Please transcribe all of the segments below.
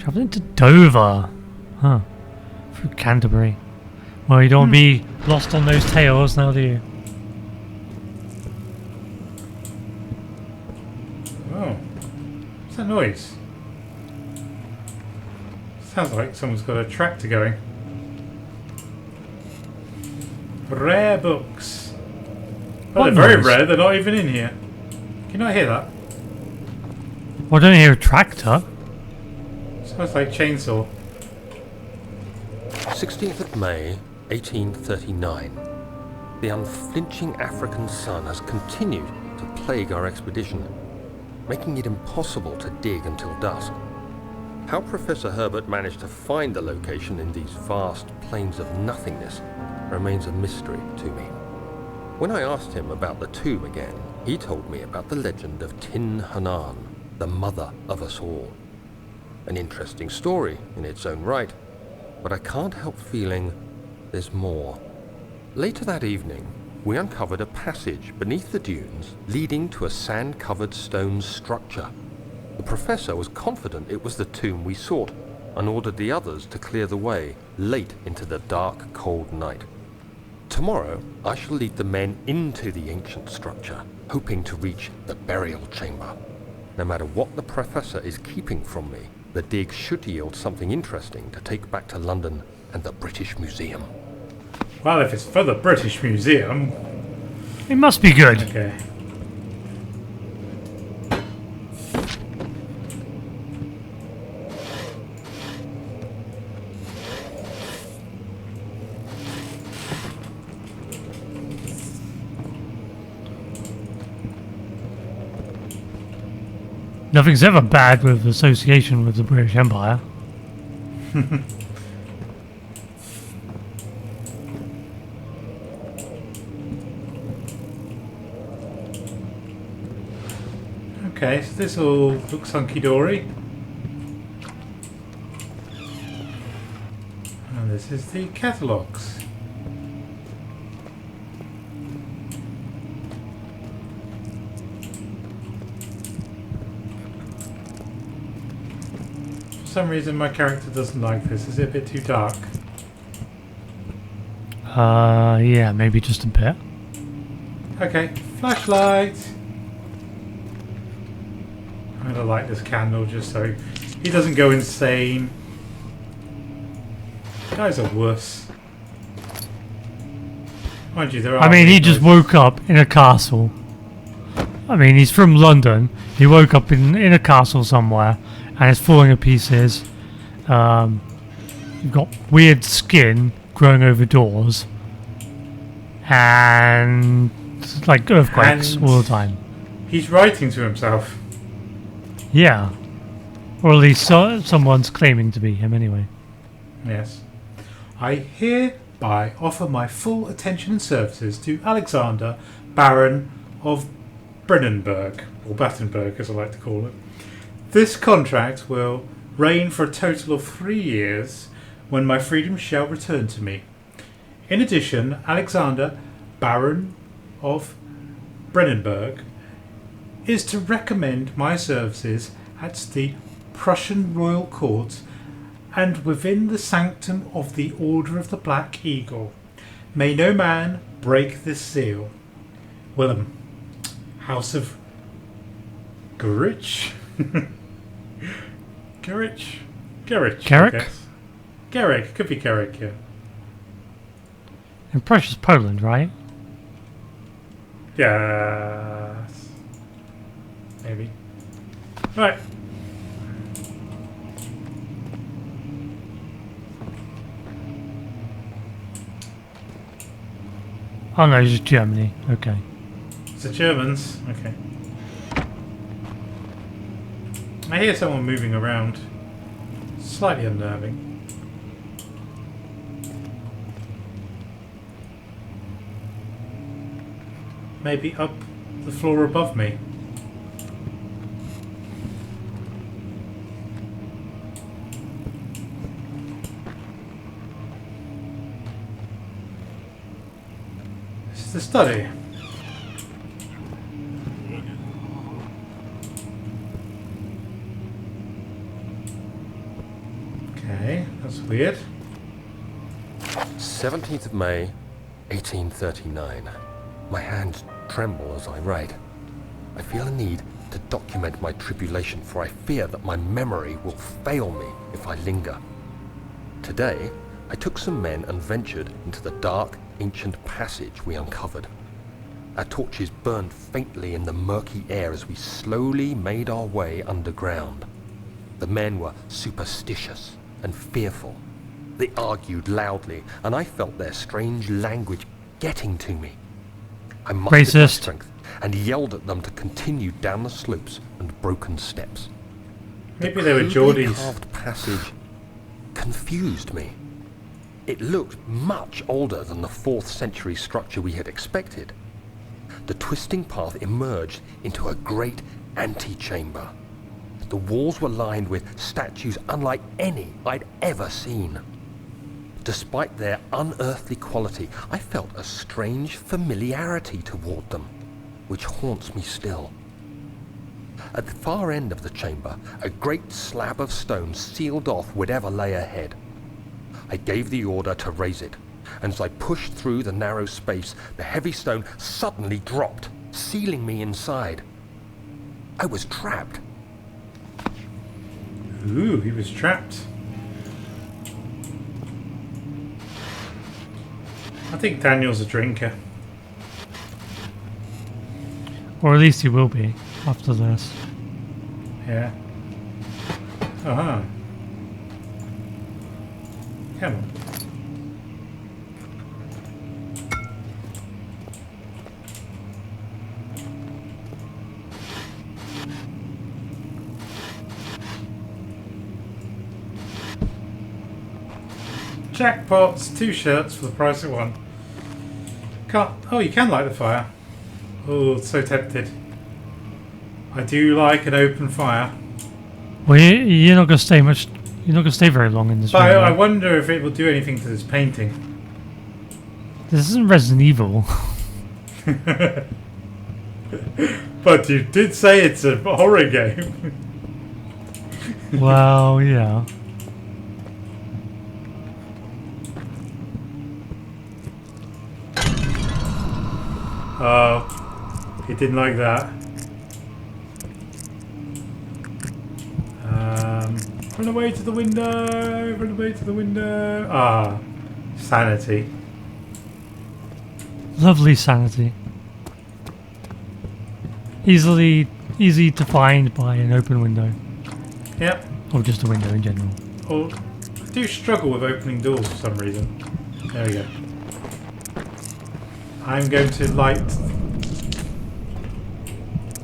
Travelling to Dover. Huh. Through Canterbury. Well, you don't want to be lost on those tails now, do you? Oh. What's that noise? Sounds like someone's got a tractor going. Rare books. Well, What they're very noise? rare. They're not even in here. Can you not hear that? Well, I don't hear a tractor. Sounds like chainsaw. 16th of May, 1839. The unflinching African sun has continued to plague our expedition, making it impossible to dig until dusk. How Professor Herbert managed to find the location in these vast plains of nothingness remains a mystery to me. When I asked him about the tomb again, he told me about the legend of Tin Hanan, the mother of us all. An interesting story in its own right, but I can't help feeling there's more. Later that evening, we uncovered a passage beneath the dunes leading to a sand-covered stone structure. The professor was confident it was the tomb we sought and ordered the others to clear the way late into the dark, cold night. Tomorrow, I shall lead the men into the ancient structure, hoping to reach the burial chamber. No matter what the professor is keeping from me, the dig should yield something interesting to take back to London and the British Museum. Well, if it's for the British Museum... It must be good. Okay. Nothing's ever bad with association with the British Empire. Okay, so this all looks hunky-dory. And this is the catalogues. For some reason my character doesn't like this. Is it a bit too dark? Yeah, maybe just a bit. Okay, flashlight! I'm gonna light this candle just so he doesn't go insane. Guys are worse. Mind you, there are... I mean, he just woke up in a castle. I mean, he's from London. He woke up in a castle somewhere, and it's falling to pieces. You've got weird skin growing over doors, and like earthquakes And all the time. he's writing to himself. Yeah, or at least someone's claiming to be him anyway. Yes. I hereby offer my full attention and services to Alexander, Baron of Brennenburg, or Battenberg as I like to call it. This contract will reign for a total of 3 years, when my freedom shall return to me. In addition, Alexander, Baron of Brennenburg, is to recommend my services at the Prussian Royal Court and within the sanctum of the Order of the Black Eagle. May no man break this seal. Willem, House of Gurich? Gurich? Gerich. Carrick? Gerrick. Could be Gerrick, yeah. And Prussia's Poland, right? Yes. Maybe. Right. Oh no, it's just Germany. Okay. It's the Germans. Okay. I hear someone moving around. Slightly unnerving. Maybe up the floor above me. This is the study. Okay, that's weird. 17th of May, 1839. My hands tremble as I write. I feel a need to document my tribulation, for I fear that my memory will fail me if I linger. Today, I took some men and ventured into the dark, ancient passage we uncovered. Our torches burned faintly in the murky air as we slowly made our way underground. The men were superstitious and fearful. They argued loudly, and I felt their strange language getting to me. I mustered my Racist. strength and yelled at them to continue down the slopes and broken steps. Maybe they were crudely Geordies. carved passage confused me. It looked much older than the 4th century structure we had expected. The twisting path emerged into a great antechamber. The walls were lined with statues unlike any I'd ever seen. Despite their unearthly quality, I felt a strange familiarity toward them, which haunts me still. At the far end of the chamber, a great slab of stone sealed off whatever lay ahead. I gave the order to raise it, and as I pushed through the narrow space, the heavy stone suddenly dropped, sealing me inside. I was trapped. Ooh, he was trapped. I think Daniel's a drinker. Or at least he will be after this. Yeah. Uh-huh. Come on. Jackpots, 2 shirts for the price of 1. Can't. Oh, you can light the fire. Oh, so tempted. I do like an open fire. Well, you're not gonna stay much. You're not gonna stay very long in this But room. I right? wonder if it will do anything to this painting. This isn't Resident Evil. But you did say it's a horror game. Well, yeah. Oh, he didn't like that. Run away to the window! Run away to the window! Ah, sanity. Lovely sanity. Easy to find by an open window. Yep. Or just a window in general. Oh, I do struggle with opening doors for some reason. There we go. I'm going to light,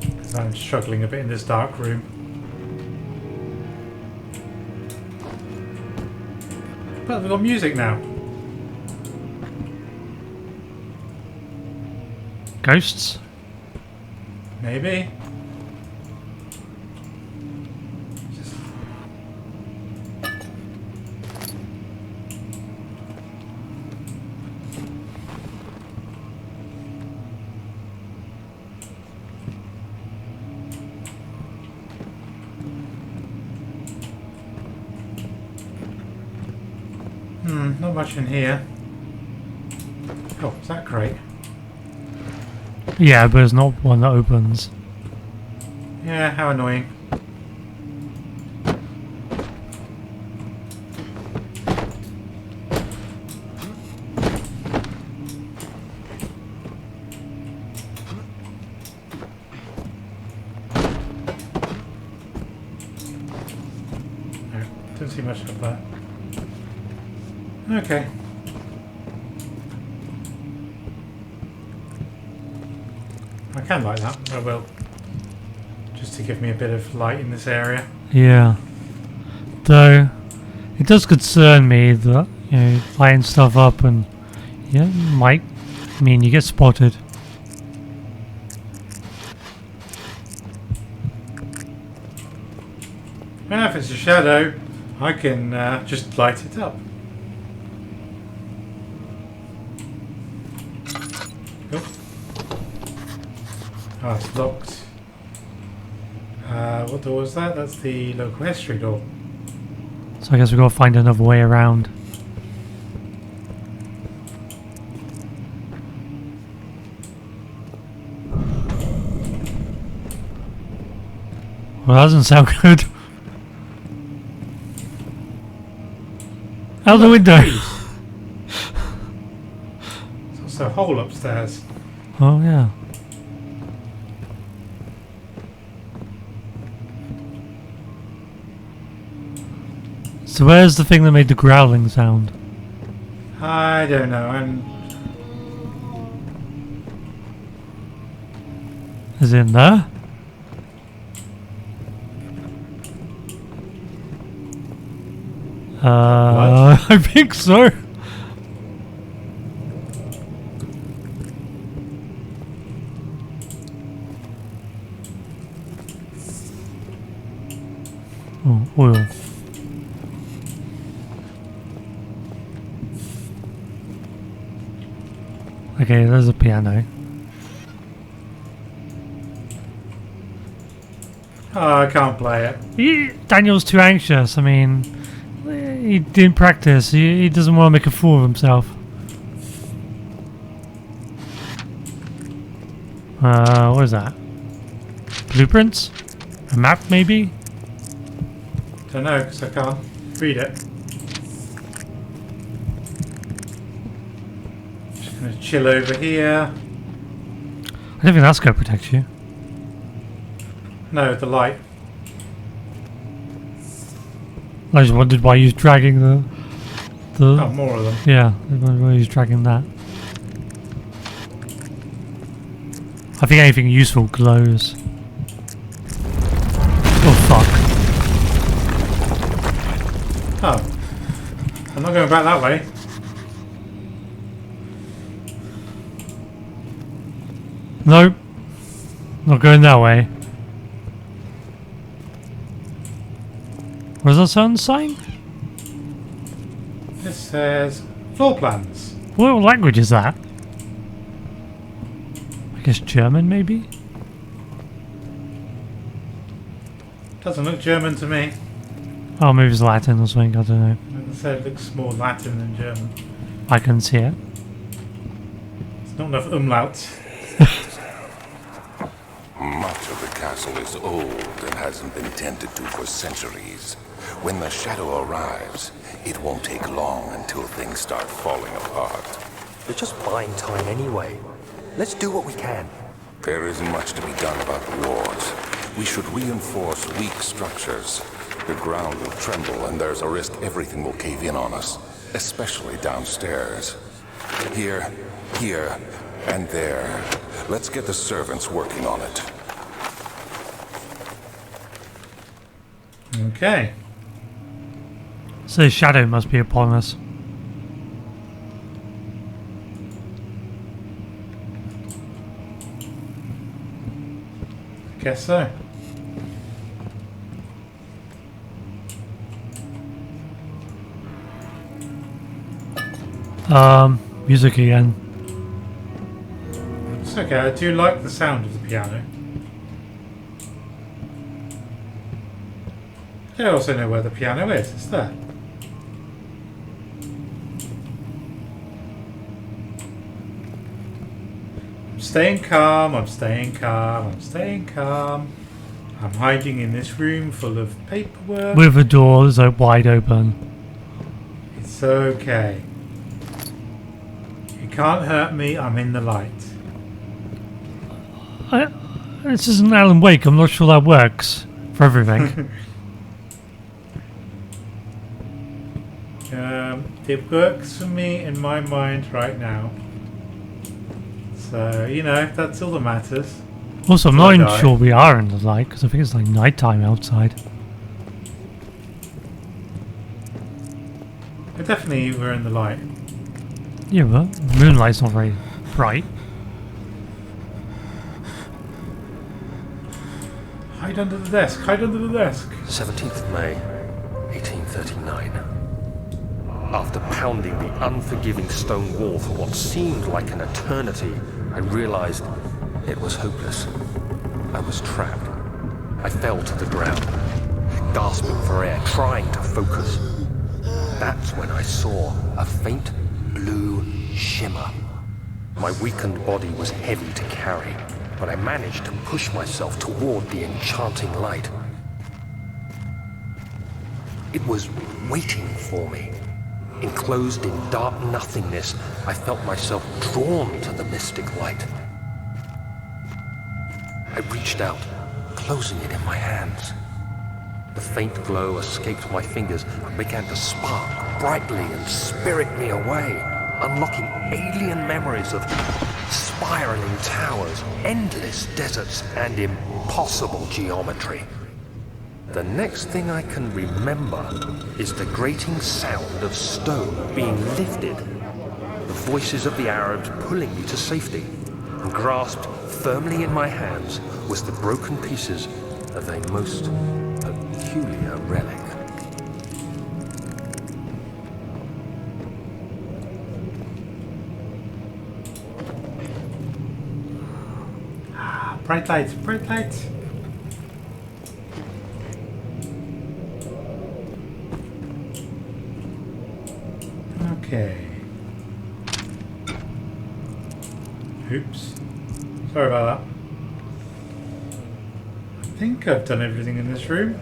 because I'm struggling a bit in this dark room. But we've got music now. Ghosts? Maybe. Not much in here. Oh, is that great? Yeah, but it's not one that opens. Yeah, how annoying. No, don't see much of that. Okay. I can light that. I will. Just to give me a bit of light in this area. Yeah. Though, it does concern me that, you know, lighting stuff up and, yeah, might mean you get spotted. Well, if it's a shadow, I can just light it up. Oh, it's locked. What door was that? That's the local history door. So So I guess we've got to find another way around. Well, that doesn't sound good. Out the window! There's also a hole upstairs. Oh, yeah. So where's the thing that made the growling sound? I don't know. Is it in there? I think so. Oh, oil. Okay, there's a piano. Oh, I can't play it. Daniel's too anxious. I mean, he didn't practice. He doesn't want to make a fool of himself. What is that? Blueprints? A map, maybe? Don't know, because I can't read it. Just going to chill over here. I don't think that's going to protect you. No, the light. I just wondered why he was dragging the... Oh, more of them. Yeah, I wondered why he was dragging that. I think anything useful glows. Oh, fuck. Oh. I'm not going back that way. Nope. Not going that way. Where's that certain sign? This says floor plans. What language is that? I guess German, maybe? Doesn't look German to me. Oh, maybe it's Latin or something, I don't know. As I said, it looks more Latin than German. I couldn't see it. It's not enough umlauts. Much of the castle is old and hasn't been tended to for centuries. When the shadow arrives, it won't take long until things start falling apart. We're just buying time anyway. Let's do what we can. There isn't much to be done about the walls. We should reinforce weak structures. The ground will tremble and there's a risk everything will cave in on us, especially downstairs. Here, and there. Let's get the servants working on it. Okay. So the shadow must be upon us. Guess so. Music again. It's okay, I do like the sound of the piano. I also know where the piano is. It's there. I'm staying calm, I'm staying calm, I'm staying calm. I'm hiding in this room full of paperwork. With the doors wide open. It's okay. You can't hurt me, I'm in the light. This isn't Alan Wake, I'm not sure that works for everything. It works for me in my mind right now. So, you know, that's all that matters. Also, I'm Till I not even die. sure we are in the light, because I think it's like nighttime outside. We definitely were in the light. Yeah, but moonlight's not very bright. Hide under the desk, hide under the desk. 17th of May, 1839. After pounding the unforgiving stone wall for what seemed like an eternity, I realized it was hopeless. I was trapped. I fell to the ground, gasping for air, trying to focus. that's when I saw a faint blue shimmer. My weakened body was heavy to carry, but I managed to push myself toward the enchanting light. It was waiting for me. Enclosed in dark nothingness, I felt myself drawn to the mystic light. I reached out, closing it in my hands. The faint glow escaped my fingers and began to spark brightly and spirit me away, unlocking alien memories of spiraling towers, endless deserts, and impossible geometry. The next thing I can remember is the grating sound of stone being lifted, the voices of the Arabs pulling me to safety, and grasped firmly in my hands was the broken pieces of a most peculiar relic. Bright lights, bright lights. Okay. Oops. Sorry about that. I think I've done everything in this room.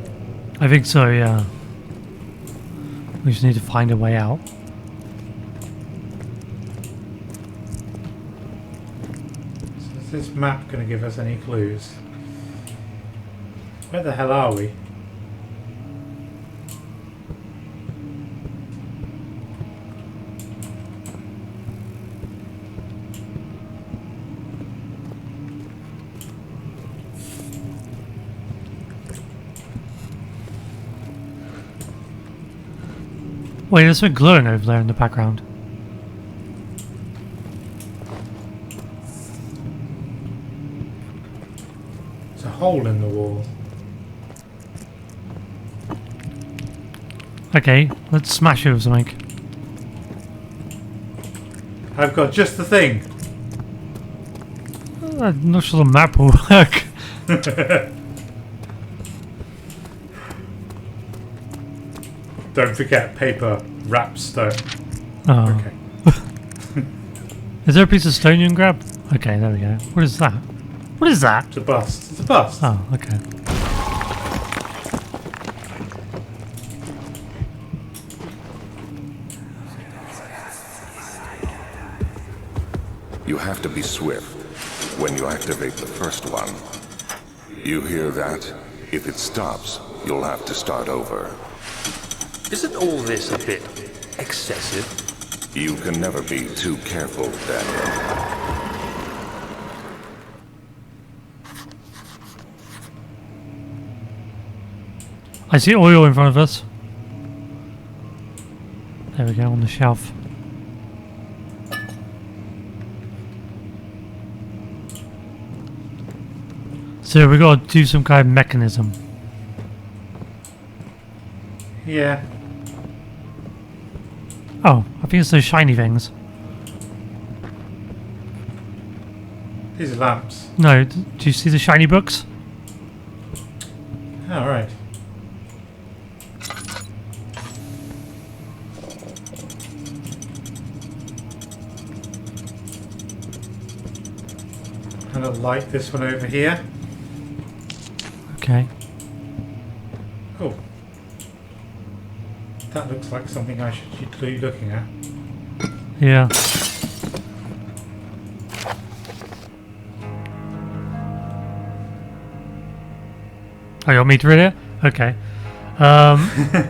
I think so, yeah. We just need to find a way out. So is this map going to give us any clues? Where the hell are we? Wait, there's something glowing over there in the background. There's a hole in the wall. Okay, let's smash it with something. I've got just the thing. I'm not sure the map will work. Don't forget paper wraps stone. Oh. Okay. Is there a piece of stone you can grab? Okay, there we go. What is that? What is that? It's a bust. It's a bust. Oh, okay. You have to be swift when you activate the first one. You hear that? If it stops, you'll have to start over. Isn't all this a bit excessive? You can never be too careful, Daniel. I see oil in front of us. There we go, on the shelf. So we got to do some kind of mechanism. Yeah. Oh, I think it's those shiny things. These are lamps. No, do you see the shiny books? Oh, right. I'm going to light this one over here. Okay. Oh. That looks like something I should be looking at. Yeah. Oh, you want me to read it? Okay.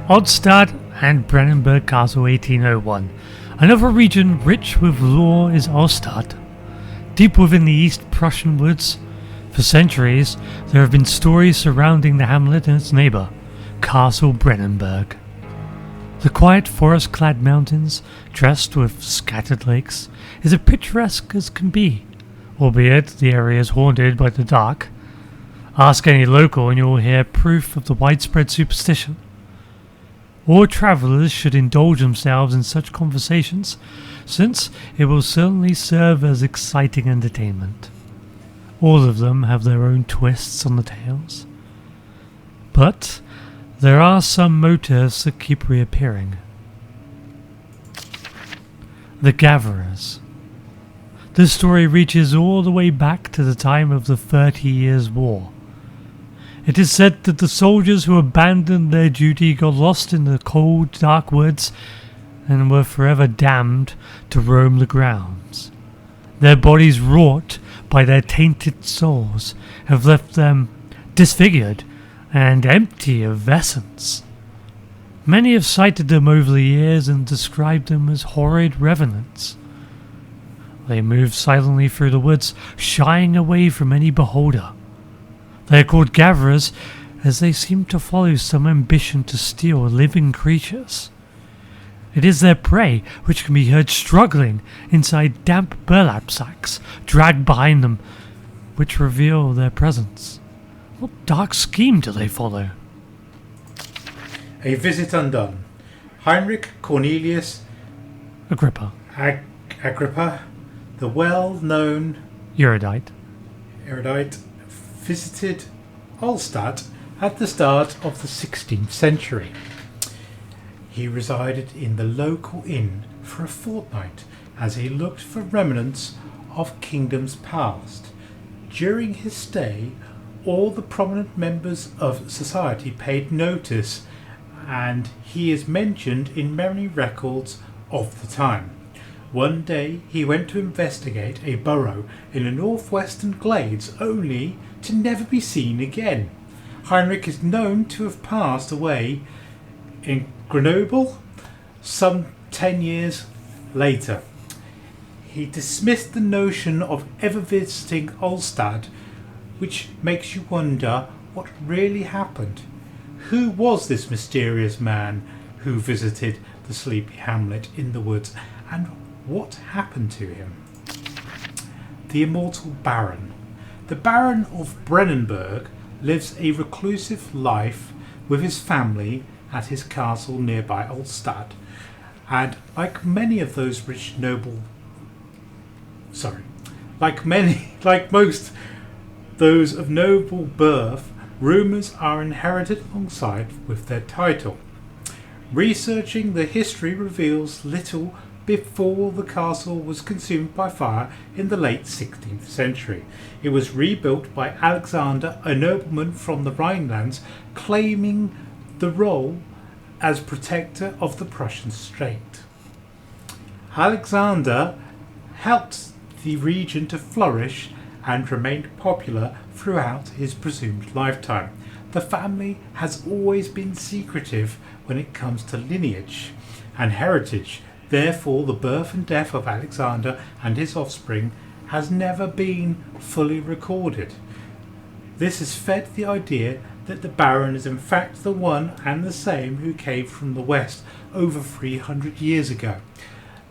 Odstad and Brennenburg Castle 1801. Another region rich with lore is Ostad. Deep within the East Prussian woods, for centuries, there have been stories surrounding the hamlet and its neighbour, Castle Brennenburg. The quiet forest-clad mountains, dressed with scattered lakes, is as picturesque as can be, albeit the area is haunted by the dark. Ask any local and you will hear proof of the widespread superstition. All travellers should indulge themselves in such conversations, since it will certainly serve as exciting entertainment. All of them have their own twists on the tales. But there are some motifs that keep reappearing. The Gatherers. This story reaches all the way back to the time of the 30 Years' War. It is said that the soldiers who abandoned their duty got lost in the cold, dark woods and were forever damned to roam the grounds. Their bodies, wrought by their tainted souls, have left them disfigured and empty of essence. Many have cited them over the years and described them as horrid revenants. They move silently through the woods, shying away from any beholder. They are called gatherers as they seem to follow some ambition to steal living creatures. It is their prey which can be heard struggling inside damp burlap sacks dragged behind them, which reveal their presence. What dark scheme do they follow? A Visit Undone. Heinrich Cornelius Agrippa. Agrippa, the well-known Erudite. visited Altstadt at the start of the 16th century. He resided in the local inn for a fortnight as he looked for remnants of kingdoms past. During his stay, all the prominent members of society paid notice, and he is mentioned in many records of the time. One day he went to investigate a burrow in the northwestern glades only to never be seen again. Heinrich is known to have passed away in Grenoble some 10 years later. He dismissed the notion of ever visiting Altstadt, which makes you wonder what really happened. Who was this mysterious man who visited the sleepy hamlet in the woods, and what happened to him? The Immortal Baron. The Baron of Brennenburg lives a reclusive life with his family at his castle nearby Altstadt, and like most those of noble birth, rumours are inherited alongside with their title. Researching the history reveals little before the castle was consumed by fire in the late 16th century. It was rebuilt by Alexander, a nobleman from the Rhinelands, claiming the role as protector of the Prussian state. Alexander helped the region to flourish and remained popular throughout his presumed lifetime. The family has always been secretive when it comes to lineage and heritage. Therefore, the birth and death of Alexander and his offspring has never been fully recorded. This has fed the idea that the Baron is in fact the one and the same who came from the west over 300 years ago,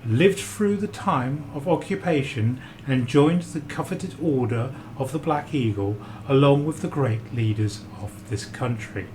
lived through the time of occupation, and joined the coveted Order of the Black Eagle along with the great leaders of this country.